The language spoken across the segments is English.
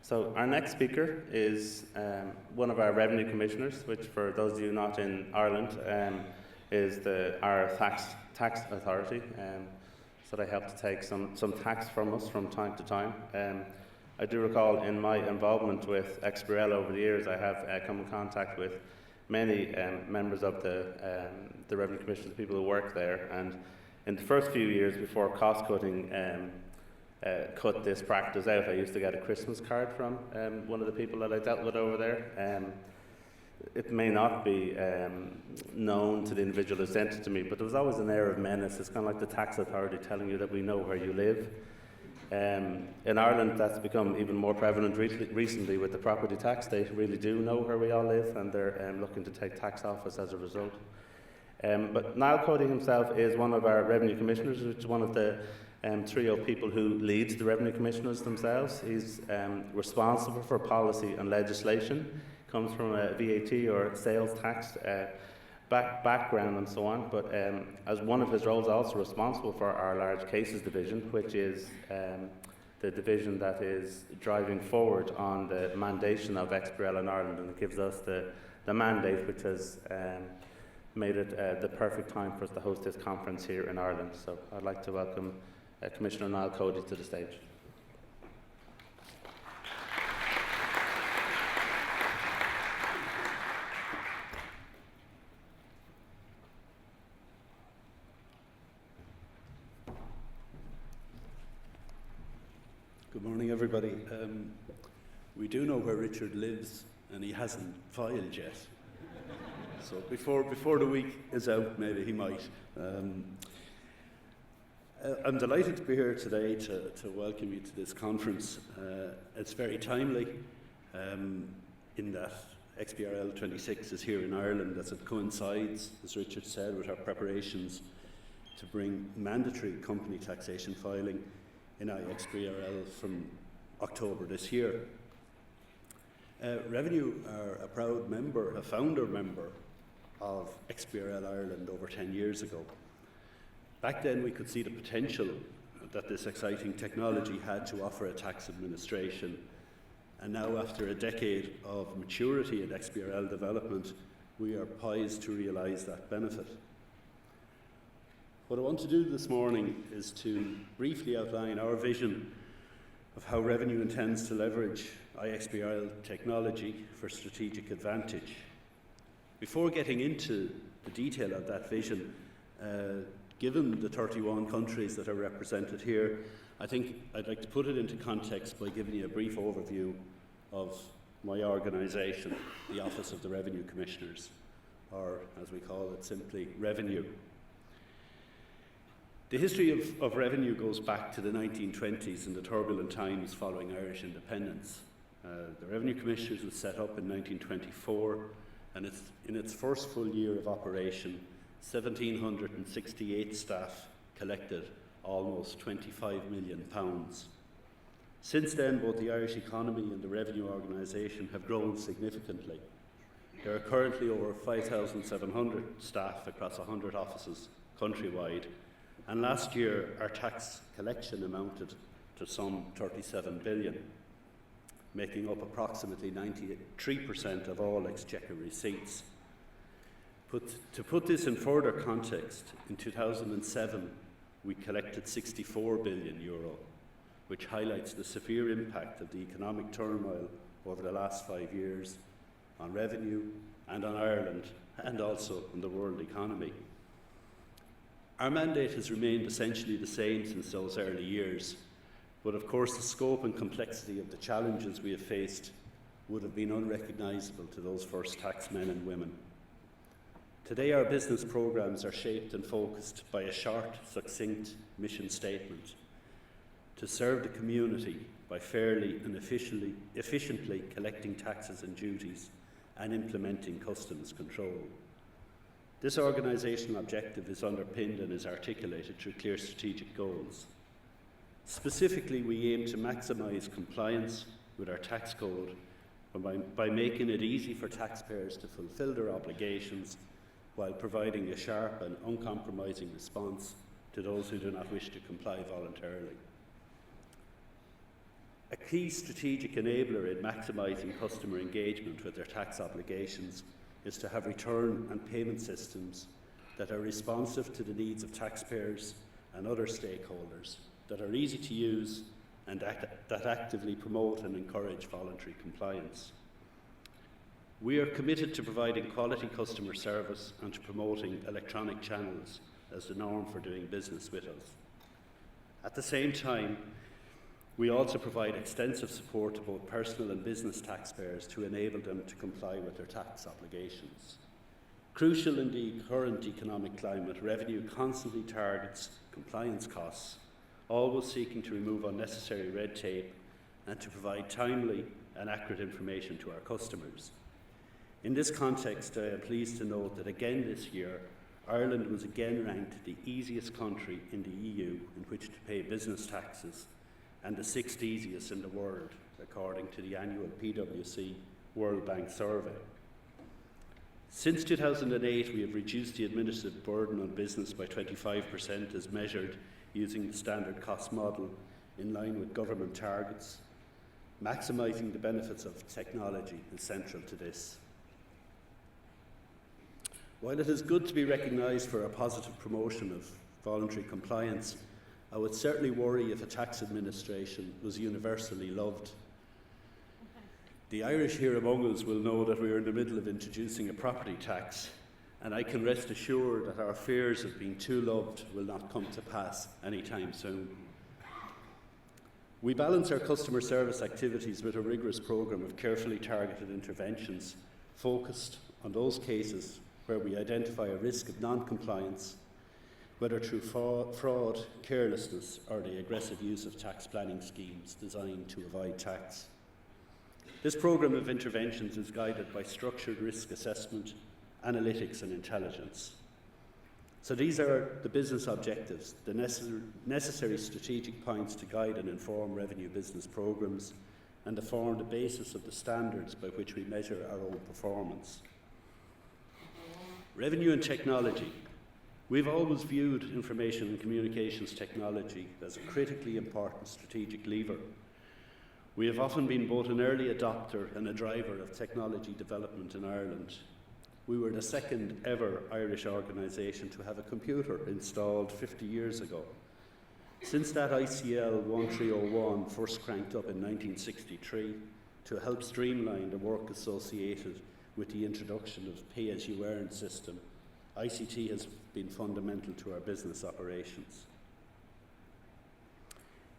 So our next speaker is one of our revenue commissioners, which for those of you not in Ireland is our tax authority. So they help to take some tax from us from time to time. I do recall in my involvement with XBRL over the years, I have come in contact with many members of the revenue commissioners, people who work there, and in the first few years before cost cutting cut this practice out, I used to get a Christmas card from one of the people that I dealt with over there. It may not be known to the individual who sent it to me, but there was always an air of menace. It's kind of like the tax authority telling you that we know where you live. In Ireland, that's become even more prevalent recently with the property tax. They really do know where we all live, and they're looking to take tax off us as a result. But Niall Cody himself is one of our revenue commissioners, which is one of the trio of people who leads the revenue commissioners themselves. He's responsible for policy and legislation, comes from a VAT or sales tax background and so on, but as one of his roles, also responsible for our large cases division, which is the division that is driving forward on the mandation of XBRL in Ireland, and it gives us the mandate, which has made it the perfect time for us to host this conference here in Ireland. So I'd like to welcome Commissioner Niall Cody to the stage. Good morning, everybody. We do know where Richard lives, and he hasn't filed yet. So before the week is out, maybe he might. I'm delighted to be here today to welcome you to this conference. It's very timely in that XBRL26 is here in Ireland, as it coincides, as Richard said, with our preparations to bring mandatory company taxation filing in XBRL from October this year. Revenue are a proud member, a founder member of XBRL Ireland over 10 years ago. Back then we could see the potential that this exciting technology had to offer a tax administration, and now after a decade of maturity in XBRL development, we are poised to realise that benefit. What I want to do this morning is to briefly outline our vision of how Revenue intends to leverage XBRL technology for strategic advantage. Before getting into the detail of that vision, given the 31 countries that are represented here, I think I'd like to put it into context by giving you a brief overview of my organisation, the Office of the Revenue Commissioners, or as we call it simply, Revenue. The history of Revenue goes back to the 1920s and the turbulent times following Irish independence. The Revenue Commissioners was set up in 1924, and in its first full year of operation, 1,768 staff collected almost £25 million. Since then, both the Irish economy and the Revenue organisation have grown significantly. There are currently over 5,700 staff across 100 offices countrywide, and last year our tax collection amounted to some 37 billion, making up approximately 93% of all exchequer receipts. To put this in further context, in 2007 we collected €64 billion, which highlights the severe impact of the economic turmoil over the last 5 years on Revenue and on Ireland, and also on the world economy. Our mandate has remained essentially the same since those early years, but of course the scope and complexity of the challenges we have faced would have been unrecognisable to those first taxmen and women. Today our business programmes are shaped and focused by a short, succinct mission statement: to serve the community by fairly and efficiently collecting taxes and duties and implementing customs control. This organisational objective is underpinned and is articulated through clear strategic goals. Specifically, we aim to maximise compliance with our tax code by making it easy for taxpayers to fulfil their obligations while providing a sharp and uncompromising response to those who do not wish to comply voluntarily. A key strategic enabler in maximising customer engagement with their tax obligations is to have return and payment systems that are responsive to the needs of taxpayers and other stakeholders, that are easy to use and that actively promote and encourage voluntary compliance. We are committed to providing quality customer service and to promoting electronic channels as the norm for doing business with us. At the same time, we also provide extensive support to both personal and business taxpayers to enable them to comply with their tax obligations. Crucial in the current economic climate, revenue constantly targets compliance costs, always seeking to remove unnecessary red tape and to provide timely and accurate information to our customers. In this context, I am pleased to note that again this year, Ireland was again ranked the easiest country in the EU in which to pay business taxes and the 6th easiest in the world, according to the annual PwC World Bank survey. Since 2008, we have reduced the administrative burden on business by 25% as measured using the standard cost model in line with government targets. Maximising the benefits of technology is central to this. While it is good to be recognised for a positive promotion of voluntary compliance, I would certainly worry if a tax administration was universally loved. The Irish here among us will know that we are in the middle of introducing a property tax, and I can rest assured that our fears of being too loved will not come to pass anytime soon. We balance our customer service activities with a rigorous programme of carefully targeted interventions focused on those cases where we identify a risk of non-compliance, whether through fraud, carelessness, or the aggressive use of tax planning schemes designed to avoid tax. This programme of interventions is guided by structured risk assessment, analytics and intelligence. So these are the business objectives, the necessary strategic points to guide and inform revenue business programmes and to form the basis of the standards by which we measure our own performance. Revenue and technology. We've always viewed information and communications technology as a critically important strategic lever. We have often been both an early adopter and a driver of technology development in Ireland. We were the second ever Irish organisation to have a computer installed 50 years ago. Since that ICL 1301 first cranked up in 1963 to help streamline the work associated with the introduction of pay-as-you-earn system, ICT has been fundamental to our business operations.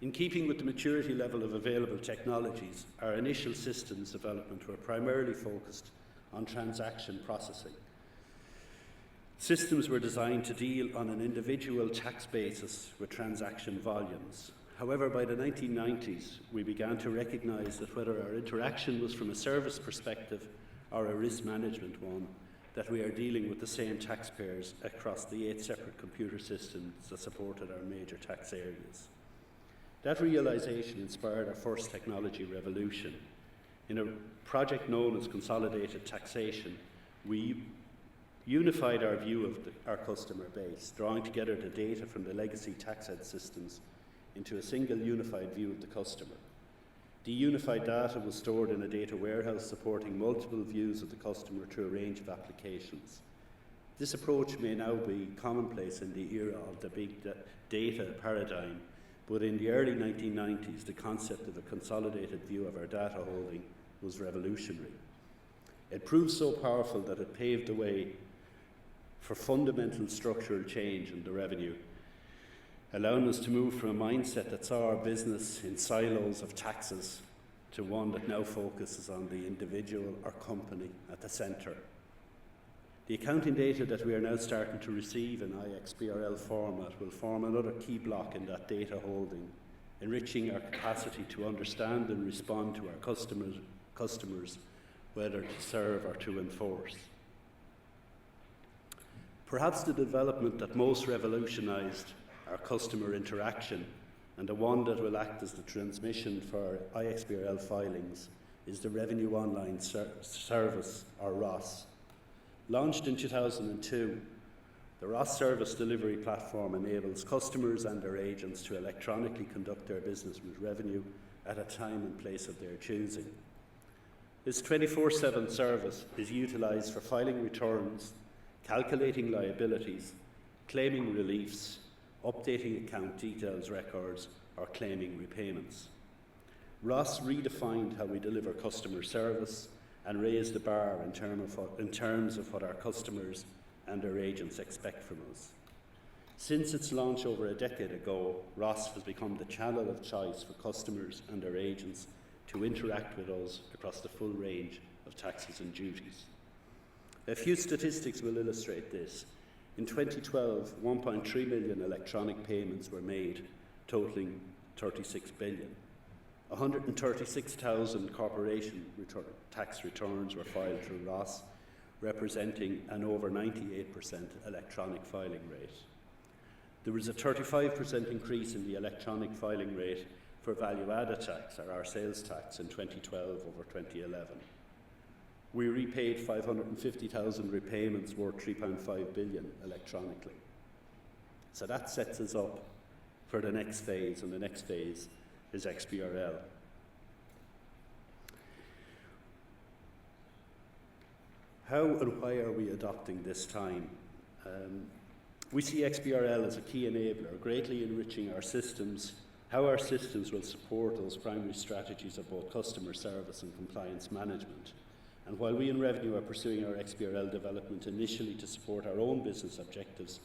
In keeping with the maturity level of available technologies, our initial systems development were primarily focused on transaction processing. Systems were designed to deal on an individual tax basis with transaction volumes. However, by the 1990s, we began to recognise that whether our interaction was from a service perspective or a risk management one, that we are dealing with the same taxpayers across the 8 separate computer systems that supported our major tax areas. That realisation inspired our first technology revolution. In a project known as Consolidated Taxation, we unified our view of our customer base, drawing together the data from the legacy tax head systems into a single unified view of the customer. The unified data was stored in a data warehouse supporting multiple views of the customer through a range of applications. This approach may now be commonplace in the era of the big data paradigm, but in the early 1990s, the concept of a consolidated view of our data holding was revolutionary. It proved so powerful that it paved the way for fundamental structural change in the revenue, allowing us to move from a mindset that saw our business in silos of taxes to one that now focuses on the individual or company at the centre. The accounting data that we are now starting to receive in XBRL format will form another key block in that data holding, enriching our capacity to understand and respond to our customers, whether to serve or to enforce. Perhaps the development that most revolutionised our customer interaction and the one that will act as the transmission for XBRL filings is the Revenue Online Service, or ROS. Launched in 2002, the ROS service delivery platform enables customers and their agents to electronically conduct their business with revenue at a time and place of their choosing. This 24/7 service is utilised for filing returns, calculating liabilities, claiming reliefs, updating account details records, or claiming repayments. Ross redefined how we deliver customer service and raised the bar in terms of what our customers and their agents expect from us. Since its launch over a decade ago, Ross has become the channel of choice for customers and their agents to interact with us across the full range of taxes and duties. A few statistics will illustrate this. In 2012, 1.3 million electronic payments were made, totaling 36 billion. 136,000 corporation tax returns were filed through Ross, representing an over 98% electronic filing rate. There was a 35% increase in the electronic filing rate for value-added tax, or our sales tax, in 2012 over 2011. We repaid 550,000 repayments worth 3.5 billion electronically. So that sets us up for the next phase, and the next phase is XBRL. How and why are we adopting this time? We see XBRL as a key enabler, greatly enriching our systems, how our systems will support those primary strategies of both customer service and compliance management. And while we in Revenue are pursuing our XBRL development initially to support our own business objectives,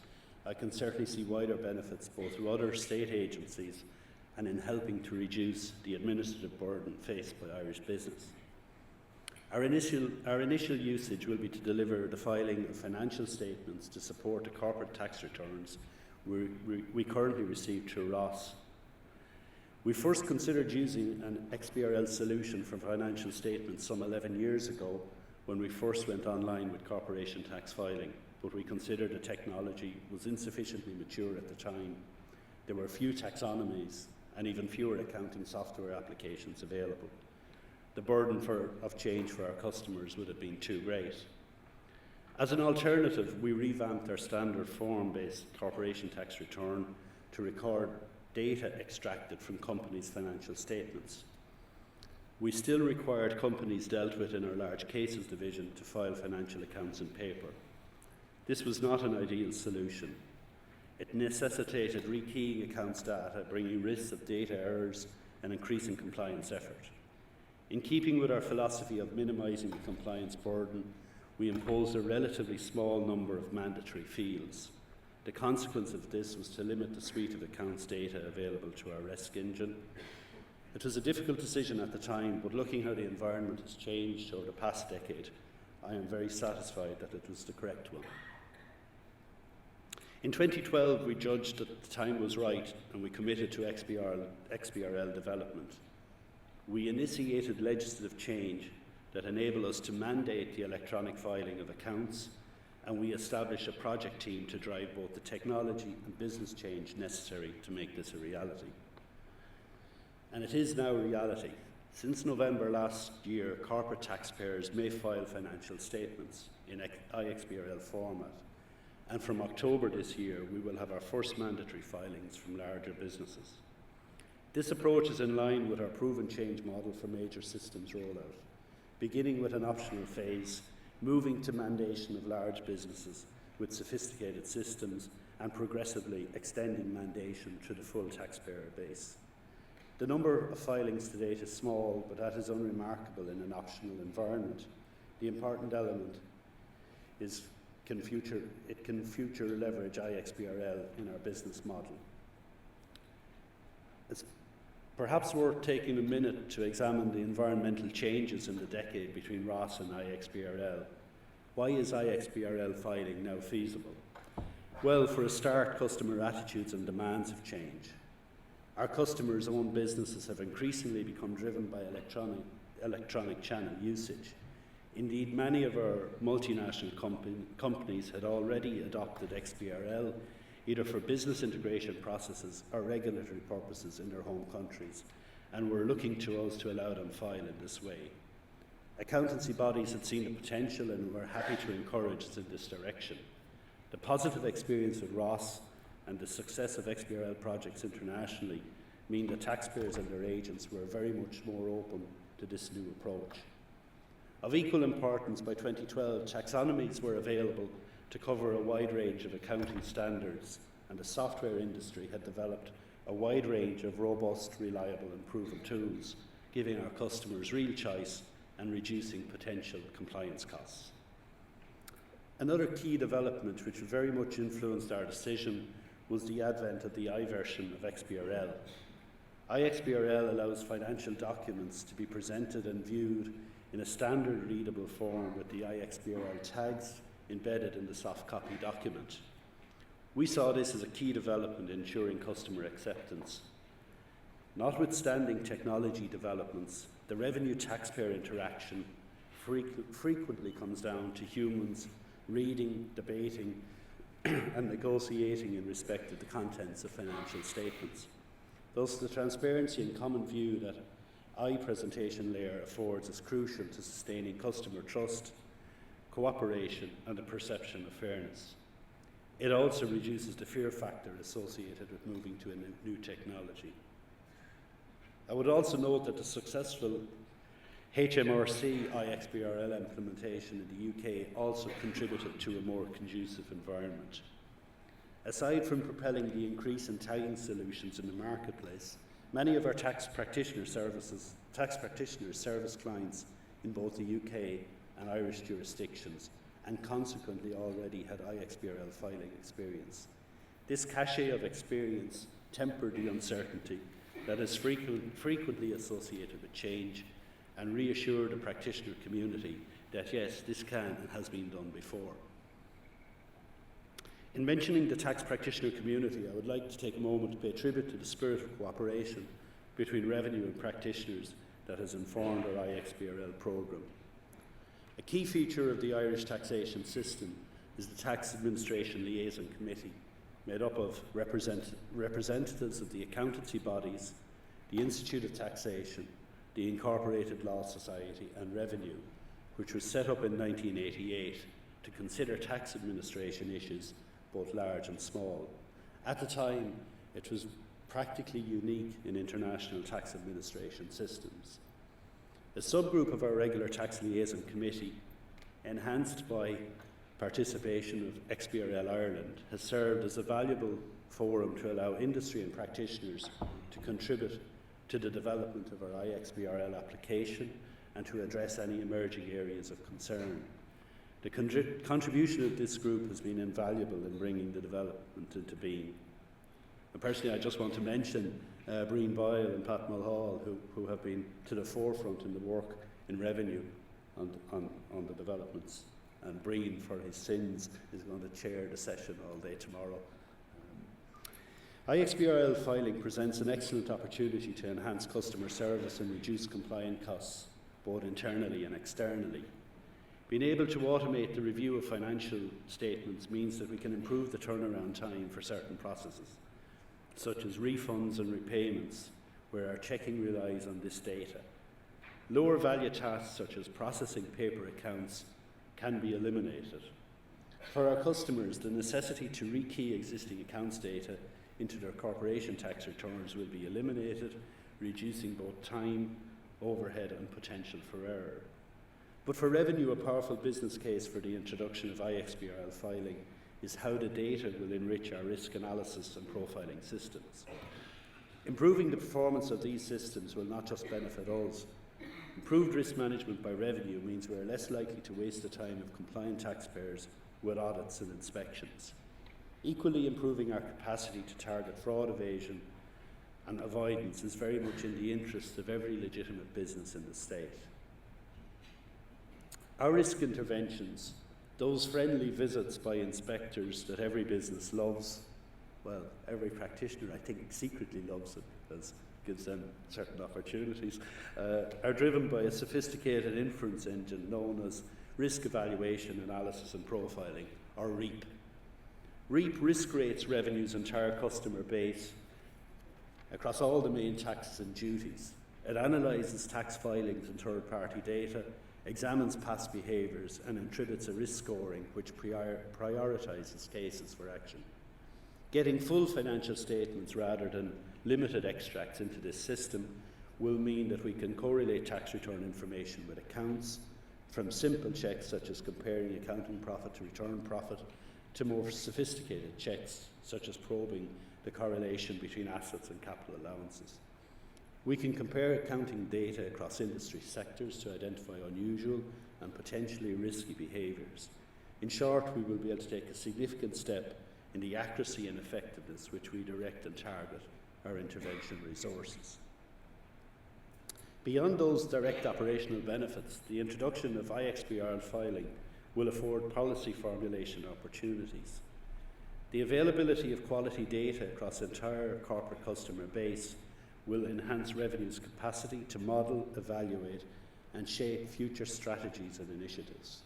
I can certainly see wider benefits both through other state agencies and in helping to reduce the administrative burden faced by Irish business. Our initial usage will be to deliver the filing of financial statements to support the corporate tax returns we currently receive through Ross. We first considered using an XBRL solution for financial statements some 11 years ago when we first went online with corporation tax filing, but we considered the technology was insufficiently mature at the time. There were few taxonomies and even fewer accounting software applications available. The burden of change for our customers would have been too great. As an alternative, we revamped our standard form-based corporation tax return to record data extracted from companies' financial statements. We still required companies dealt with in our large cases division to file financial accounts in paper. This was not an ideal solution. It necessitated rekeying accounts data, bringing risks of data errors and increasing compliance effort. In keeping with our philosophy of minimising the compliance burden, we imposed a relatively small number of mandatory fields. The consequence of this was to limit the suite of accounts data available to our risk engine. It was a difficult decision at the time, but looking how the environment has changed over the past decade, I am very satisfied that it was the correct one. In 2012, we judged that the time was right and we committed to XBRL development. We initiated legislative change that enabled us to mandate the electronic filing of accounts, and we established a project team to drive both the technology and business change necessary to make this a reality. And it is now a reality. Since November last year, corporate taxpayers may file financial statements in iXBRL format, and from October this year, we will have our first mandatory filings from larger businesses. This approach is in line with our proven change model for major systems rollout, beginning with an optional phase, moving to mandation of large businesses with sophisticated systems, and progressively extending mandation to the full taxpayer base. The number of filings to date is small, but that is unremarkable in an optional environment. The important element is it can future leverage iXBRL in our business model. It's perhaps worth taking a minute to examine the environmental changes in the decade between Ross and iXBRL. Why is iXBRL filing now feasible? Well, for a start, customer attitudes and demands have changed. Our customers' own businesses have increasingly become driven by electronic channel usage. Indeed, many of our multinational companies had already adopted XBRL, either for business integration processes or regulatory purposes in their home countries, and were looking to us to allow them file in this way. Accountancy bodies had seen the potential and were happy to encourage us in this direction. The positive experience with Ross and the success of XBRL projects internationally mean that taxpayers and their agents were very much more open to this new approach. Of equal importance, by 2012, taxonomies were available to cover a wide range of accounting standards, and the software industry had developed a wide range of robust, reliable and proven tools, giving our customers real choice and reducing potential compliance costs. Another key development which very much influenced our decision was the advent of the I version of XBRL. iXBRL allows financial documents to be presented and viewed in a standard readable form with the iXBRL tags embedded in the soft copy document. We saw this as a key development in ensuring customer acceptance. Notwithstanding technology developments, the revenue taxpayer interaction frequently comes down to humans reading, debating and negotiating in respect of the contents of financial statements. Thus, the transparency and common view that presentation layer affords is crucial to sustaining customer trust, cooperation and a perception of fairness. It also reduces the fear factor associated with moving to a new technology. I would also note that the successful HMRC iXBRL implementation in the UK also contributed to a more conducive environment. Aside from propelling the increase in tagging solutions in the marketplace, many of our tax practitioner service clients in both the UK and Irish jurisdictions, and consequently already had iXBRL filing experience. This cachet of experience tempered the uncertainty that is frequently associated with change and reassured the practitioner community that yes, this can and has been done before. In mentioning the tax practitioner community, I would like to take a moment to pay tribute to the spirit of cooperation between revenue and practitioners that has informed our iXBRL programme. A key feature of the Irish taxation system is the Tax Administration Liaison Committee, made up of representatives of the accountancy bodies, the Institute of Taxation, the Incorporated Law Society and Revenue, which was set up in 1988 to consider tax administration issues, both large and small. At the time, it was practically unique in international tax administration systems. A subgroup of our regular Tax Liaison Committee, enhanced by participation of XBRL Ireland, has served as a valuable forum to allow industry and practitioners to contribute to the development of our iXBRL application and to address any emerging areas of concern. The contribution of this group has been invaluable in bringing the development into being. And personally, I just want to mention Breen Boyle and Pat Mulhall, who have been to the forefront in the work in revenue on the developments. And Breen, for his sins, is going to chair the session all day tomorrow. iXBRL filing presents an excellent opportunity to enhance customer service and reduce compliance costs, both internally and externally. Being able to automate the review of financial statements means that we can improve the turnaround time for certain processes, such as refunds and repayments, where our checking relies on this data. Lower value tasks, such as processing paper accounts, can be eliminated. For our customers, the necessity to rekey existing accounts data into their corporation tax returns will be eliminated, reducing both time, overhead and potential for error. But for revenue, a powerful business case for the introduction of iXBRL filing is how the data will enrich our risk analysis and profiling systems. Improving the performance of these systems will not just benefit us. Improved risk management by revenue means we are less likely to waste the time of compliant taxpayers with audits and inspections. Equally, improving our capacity to target fraud evasion and avoidance is very much in the interest of every legitimate business in the state. Our risk interventions, those friendly visits by inspectors that every business loves, well, every practitioner I think secretly loves it because it gives them certain opportunities, are driven by a sophisticated inference engine known as Risk Evaluation, Analysis and Profiling, or REAP. REAP risk rates revenue's entire customer base across all the main taxes and duties. It analyses tax filings and third-party data, examines past behaviours and attributes a risk scoring which prioritises cases for action. Getting full financial statements rather than limited extracts into this system will mean that we can correlate tax return information with accounts, from simple checks such as comparing accounting profit to return profit, to more sophisticated checks such as probing the correlation between assets and capital allowances. We can compare accounting data across industry sectors to identify unusual and potentially risky behaviours. In short, we will be able to take a significant step in the accuracy and effectiveness which we direct and target our intervention resources. Beyond those direct operational benefits, the introduction of XBRL filing will afford policy formulation opportunities. The availability of quality data across the entire corporate customer base will enhance Revenue's capacity to model, evaluate and shape future strategies and initiatives.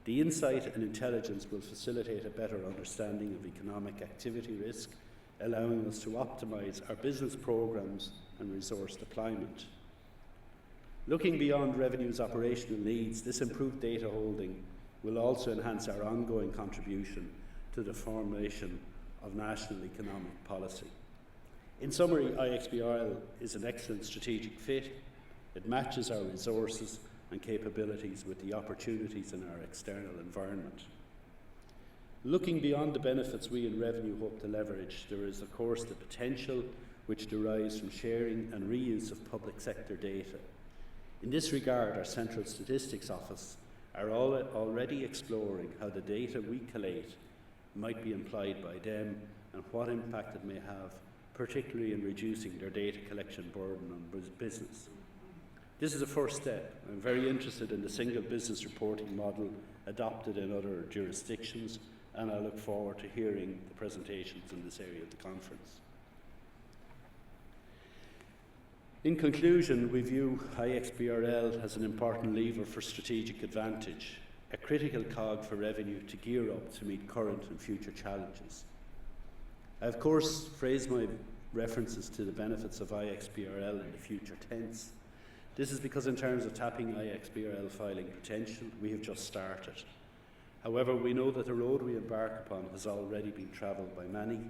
The insight and intelligence will facilitate a better understanding of economic activity risk, allowing us to optimise our business programmes and resource deployment. Looking beyond Revenue's operational needs, this improved data holding will also enhance our ongoing contribution to the formulation of national economic policy. In summary, XBRL is an excellent strategic fit. It matches our resources and capabilities with the opportunities in our external environment. Looking beyond the benefits we in Revenue hope to leverage, there is of course the potential which derives from sharing and reuse of public sector data. In this regard, our Central Statistics Office are already exploring how the data we collate might be employed by them and what impact it may have, particularly in reducing their data collection burden on business. This is a first step. I'm very interested in the single business reporting model adopted in other jurisdictions, and I look forward to hearing the presentations in this area of the conference. In conclusion, we view XBRL as an important lever for strategic advantage, a critical cog for Revenue to gear up to meet current and future challenges. I, of course, phrase my references to the benefits of XBRL in the future tense. This is because in terms of tapping XBRL filing potential, we have just started. However, we know that the road we embark upon has already been travelled by many,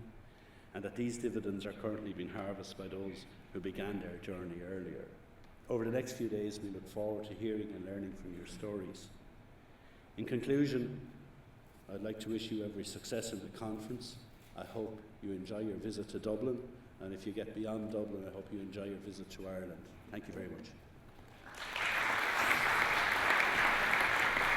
and that these dividends are currently being harvested by those who began their journey earlier. Over the next few days, we look forward to hearing and learning from your stories. In conclusion, I'd like to wish you every success in the conference. I hope you enjoy your visit to Dublin, and if you get beyond Dublin, I hope you enjoy your visit to Ireland. Thank you very much.